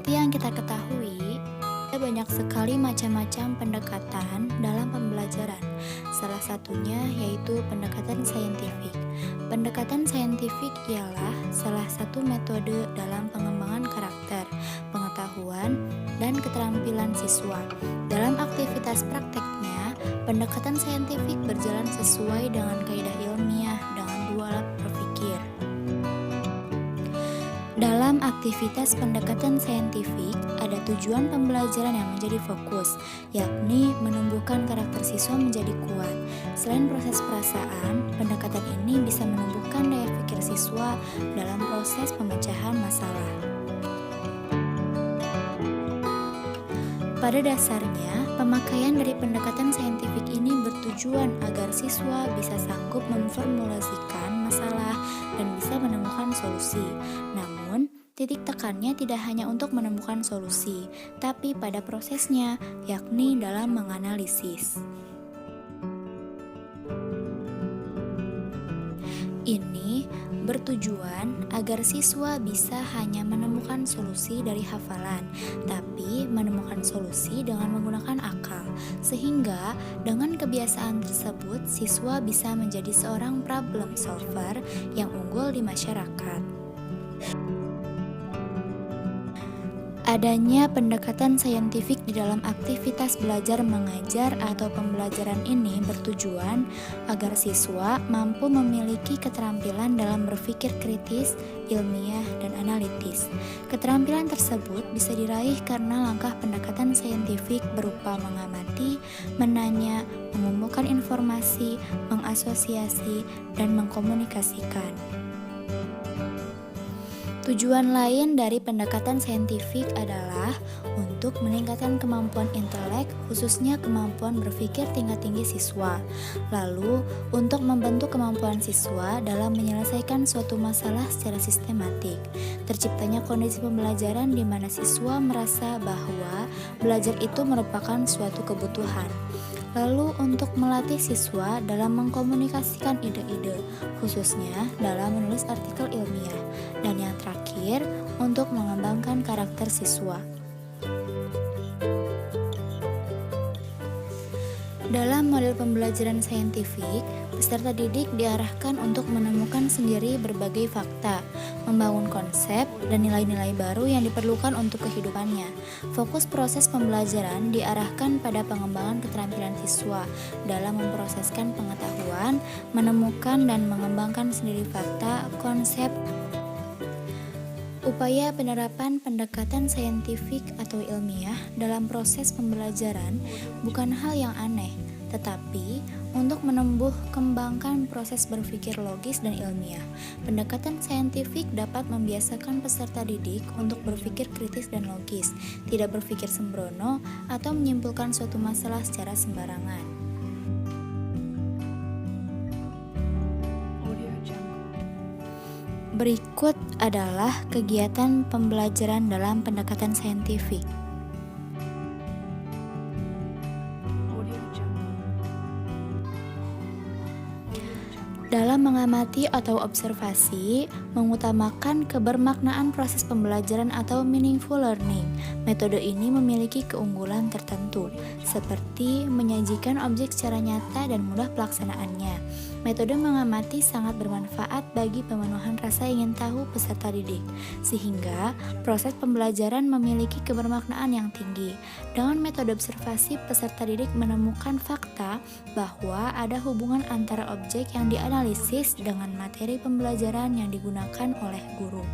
Seperti yang kita ketahui, ada banyak sekali macam-macam pendekatan dalam pembelajaran. Salah satunya yaitu pendekatan saintifik. Pendekatan saintifik ialah salah satu metode dalam pengembangan karakter, pengetahuan, dan keterampilan siswa. Dalam aktivitas prakteknya, pendekatan saintifik berjalan sesuai dengan kaidah ilmiah dengan dua alat berpikir. Dalam aktivitas pendekatan saintifik, ada tujuan pembelajaran yang menjadi fokus, yakni menumbuhkan karakter siswa menjadi kuat. Selain proses perasaan, pendekatan ini bisa menumbuhkan daya pikir siswa dalam proses pemecahan masalah. Pada dasarnya, pemakaian dari pendekatan saintifik ini bertujuan agar siswa bisa sanggup memformulasikan masalah dan bisa menemukan solusi. Namun, titik tekannya tidak hanya untuk menemukan solusi, tapi pada prosesnya, yakni dalam menganalisis. Ini bertujuan agar siswa bisa hanya menemukan solusi dari hafalan, tapi menemukan solusi dengan menggunakan akal, sehingga dengan kebiasaan tersebut siswa bisa menjadi seorang problem solver yang unggul di masyarakat. Adanya pendekatan saintifik di dalam aktivitas belajar mengajar atau pembelajaran ini bertujuan agar siswa mampu memiliki keterampilan dalam berpikir kritis, ilmiah, dan analitis. Keterampilan tersebut bisa diraih karena langkah pendekatan saintifik berupa mengamati, menanya, mengumpulkan informasi, mengasosiasi, dan mengkomunikasikan. Tujuan lain dari pendekatan saintifik adalah untuk meningkatkan kemampuan intelek, khususnya kemampuan berpikir tingkat tinggi siswa. Lalu, untuk membentuk kemampuan siswa dalam menyelesaikan suatu masalah secara sistematik. Terciptanya kondisi pembelajaran di mana siswa merasa bahwa belajar itu merupakan suatu kebutuhan. Lalu untuk melatih siswa dalam mengkomunikasikan ide-ide, khususnya dalam menulis artikel ilmiah. Dan yang terakhir, untuk mengembangkan karakter siswa. Dalam model pembelajaran saintifik, peserta didik diarahkan untuk menemukan sendiri berbagai fakta, membangun konsep dan nilai-nilai baru yang diperlukan untuk kehidupannya. Fokus proses pembelajaran diarahkan pada pengembangan keterampilan siswa dalam memproseskan pengetahuan, menemukan dan mengembangkan sendiri fakta, konsep. Upaya penerapan pendekatan saintifik atau ilmiah dalam proses pembelajaran bukan hal yang aneh, tetapi untuk menumbuh kembangkan proses berpikir logis dan ilmiah. Pendekatan saintifik dapat membiasakan peserta didik untuk berpikir kritis dan logis, tidak berpikir sembrono atau menyimpulkan suatu masalah secara sembarangan. Berikut adalah kegiatan pembelajaran dalam pendekatan saintifik. Dalam mengamati atau observasi, mengutamakan kebermaknaan proses pembelajaran atau meaningful learning. Metode ini memiliki keunggulan tertentu, seperti menyajikan objek secara nyata dan mudah pelaksanaannya. Metode mengamati sangat bermanfaat bagi pemenuhan rasa ingin tahu peserta didik, sehingga proses pembelajaran memiliki kebermaknaan yang tinggi. Dengan metode observasi, peserta didik menemukan fakta bahwa ada hubungan antara objek yang dianalisis dengan materi pembelajaran yang digunakan oleh guru.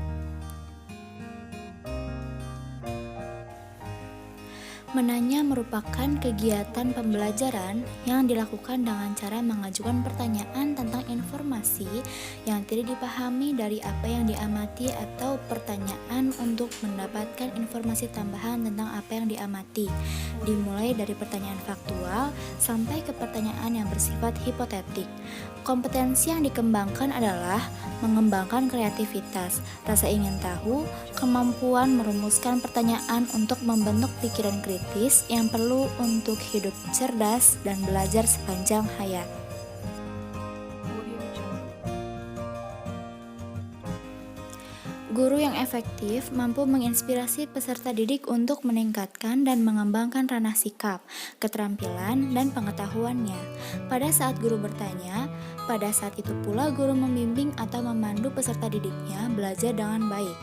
Menanya merupakan kegiatan pembelajaran yang dilakukan dengan cara mengajukan pertanyaan tentang informasi yang tidak dipahami dari apa yang diamati atau pertanyaan untuk mendapatkan informasi tambahan tentang apa yang diamati, dimulai dari pertanyaan faktual sampai ke pertanyaan yang bersifat hipotetik. Kompetensi yang dikembangkan adalah mengembangkan kreativitas, rasa ingin tahu, kemampuan merumuskan pertanyaan untuk membentuk pikiran kritis yang perlu untuk hidup cerdas dan belajar sepanjang hayat. Guru yang efektif mampu menginspirasi peserta didik untuk meningkatkan dan mengembangkan ranah sikap, keterampilan, dan pengetahuannya. Pada saat guru bertanya, pada saat itu pula guru membimbing atau memandu peserta didiknya belajar dengan baik.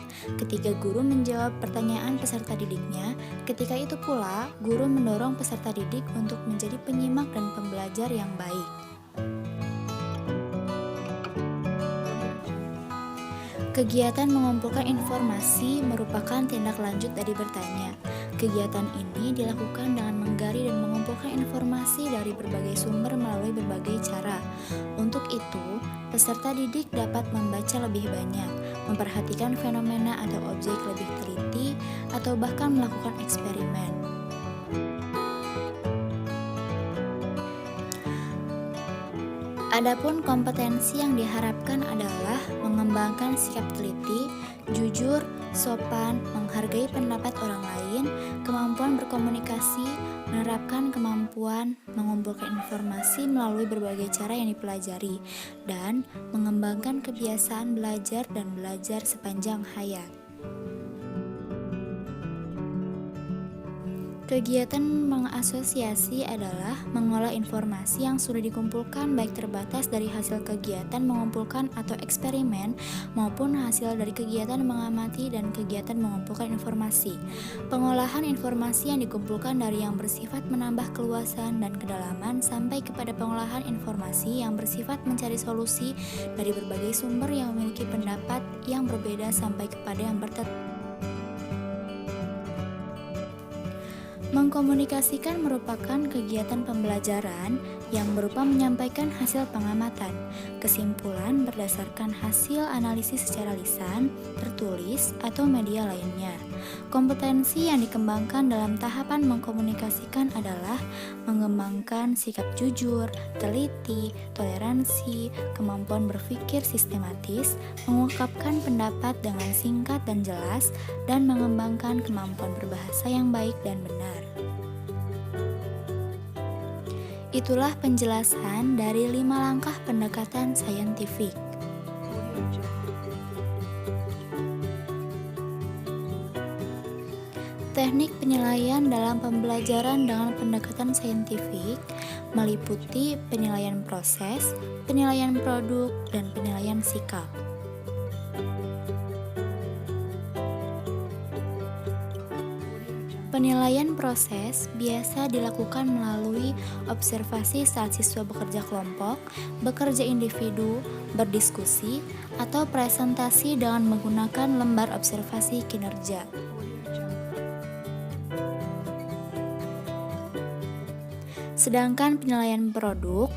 Ketika guru menjawab pertanyaan peserta didiknya, ketika itu pula guru mendorong peserta didik untuk menjadi penyimak dan pembelajar yang baik. Kegiatan mengumpulkan informasi merupakan tindak lanjut dari bertanya. Kegiatan ini dilakukan dengan menggali dan mengumpulkan informasi dari berbagai sumber melalui berbagai cara. Untuk itu, peserta didik dapat membaca lebih banyak, memperhatikan fenomena atau objek lebih teliti, atau bahkan melakukan eksperimen. Adapun kompetensi yang diharapkan adalah mengembangkan sikap teliti, jujur, sopan, menghargai pendapat orang lain, kemampuan berkomunikasi, menerapkan kemampuan mengumpulkan informasi melalui berbagai cara yang dipelajari, dan mengembangkan kebiasaan belajar dan belajar sepanjang hayat. Kegiatan mengasosiasi adalah mengolah informasi yang sudah dikumpulkan baik terbatas dari hasil kegiatan mengumpulkan atau eksperimen maupun hasil dari kegiatan mengamati dan kegiatan mengumpulkan informasi. Pengolahan informasi yang dikumpulkan dari yang bersifat menambah keluasan dan kedalaman sampai kepada pengolahan informasi yang bersifat mencari solusi dari berbagai sumber yang memiliki pendapat yang berbeda sampai kepada yang bertentangan. Mengkomunikasikan merupakan kegiatan pembelajaran yang berupa menyampaikan hasil pengamatan, kesimpulan berdasarkan hasil analisis secara lisan, tertulis, atau media lainnya. Kompetensi yang dikembangkan dalam tahapan mengkomunikasikan adalah mengembangkan sikap jujur, teliti, toleransi, kemampuan berpikir sistematis, mengungkapkan pendapat dengan singkat dan jelas, dan mengembangkan kemampuan berbahasa yang baik dan benar. Itulah penjelasan dari 5 langkah pendekatan saintifik. Teknik penilaian dalam pembelajaran dengan pendekatan saintifik meliputi penilaian proses, penilaian produk, dan penilaian sikap. Penilaian proses biasa dilakukan melalui observasi saat siswa bekerja kelompok, bekerja individu, berdiskusi, atau presentasi dengan menggunakan lembar observasi kinerja. Sedangkan penilaian produk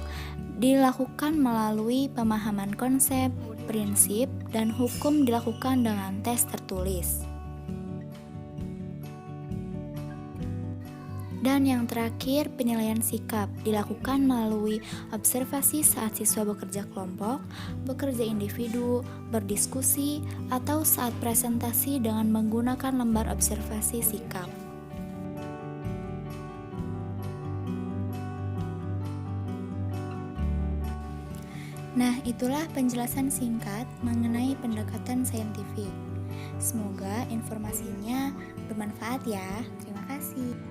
dilakukan melalui pemahaman konsep, prinsip, dan hukum dilakukan dengan tes tertulis. Dan yang terakhir, penilaian sikap dilakukan melalui observasi saat siswa bekerja kelompok, bekerja individu, berdiskusi, atau saat presentasi dengan menggunakan lembar observasi sikap. Nah, itulah penjelasan singkat mengenai pendekatan saintifik. Semoga informasinya bermanfaat ya. Terima kasih.